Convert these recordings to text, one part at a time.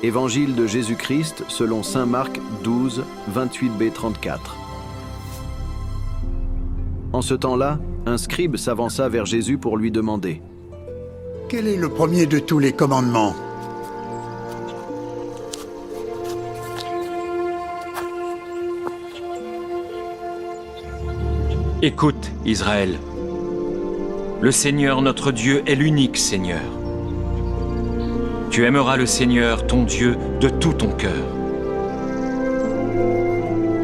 Évangile de Jésus-Christ selon saint Marc 12, 28b 34. En ce temps-là, un scribe s'avança vers Jésus pour lui demander: Quel est le premier de tous les commandements? Écoute, Israël. Le Seigneur notre Dieu est l'unique Seigneur. Tu aimeras le Seigneur, ton Dieu, de tout ton cœur,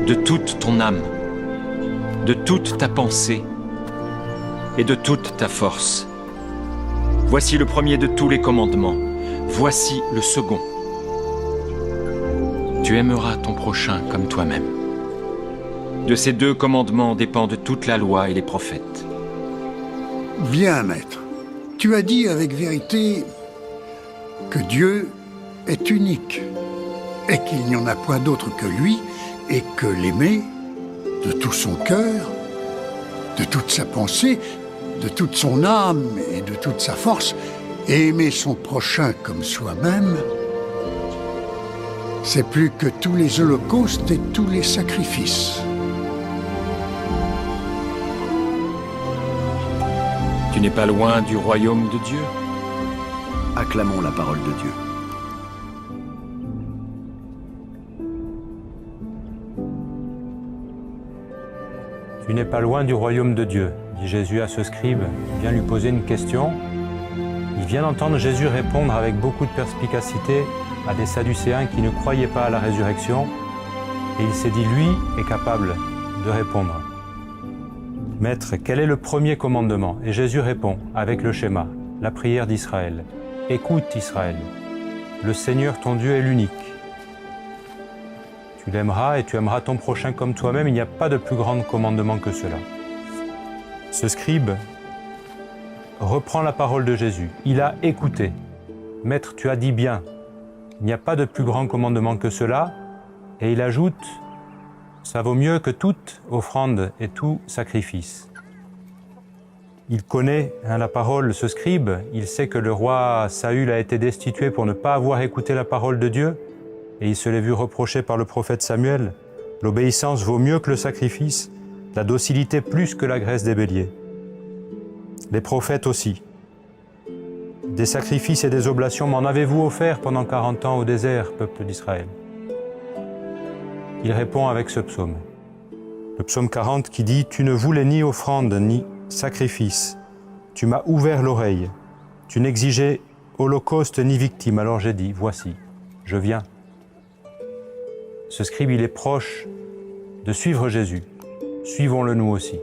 de toute ton âme, de toute ta pensée et de toute ta force. Voici le premier de tous les commandements. Voici le second. Tu aimeras ton prochain comme toi-même. De ces deux commandements dépendent toute la loi et les prophètes. Bien, maître. Tu as dit avec vérité que Dieu est unique et qu'il n'y en a point d'autre que lui et que l'aimer de tout son cœur, de toute sa pensée, de toute son âme et de toute sa force, et aimer son prochain comme soi-même, c'est plus que tous les holocaustes et tous les sacrifices. Tu n'es pas loin du royaume de Dieu. Acclamons la parole de Dieu. Tu n'es pas loin du royaume de Dieu, dit Jésus à ce scribe qui vient lui poser une question. Il vient d'entendre Jésus répondre avec beaucoup de perspicacité à des Sadducéens qui ne croyaient pas à la résurrection, et il s'est dit, lui est capable de répondre. Maître, quel est le premier commandement? Et Jésus répond avec le schéma, la prière d'Israël. Écoute Israël, le Seigneur ton Dieu est l'unique. Tu l'aimeras et tu aimeras ton prochain comme toi-même, il n'y a pas de plus grand commandement que cela. Ce scribe reprend la parole de Jésus, il a écouté. Maître, tu as dit bien, il n'y a pas de plus grand commandement que cela, et il ajoute, ça vaut mieux que toute offrande et tout sacrifice. Il connaît la parole, ce scribe, il sait que le roi Saül a été destitué pour ne pas avoir écouté la parole de Dieu, et il se l'est vu reprocher par le prophète Samuel. L'obéissance vaut mieux que le sacrifice, la docilité plus que la graisse des béliers. Les prophètes aussi. Des sacrifices et des oblations m'en avez-vous offert pendant 40 ans au désert, peuple d'Israël? Il répond avec ce psaume. Le psaume 40 qui dit « Tu ne voulais ni offrande ni sacrifice. Tu m'as ouvert l'oreille. Tu n'exigeais holocauste ni victime. Alors j'ai dit, voici, je viens. » Ce scribe, il est proche de suivre Jésus. Suivons-le nous aussi.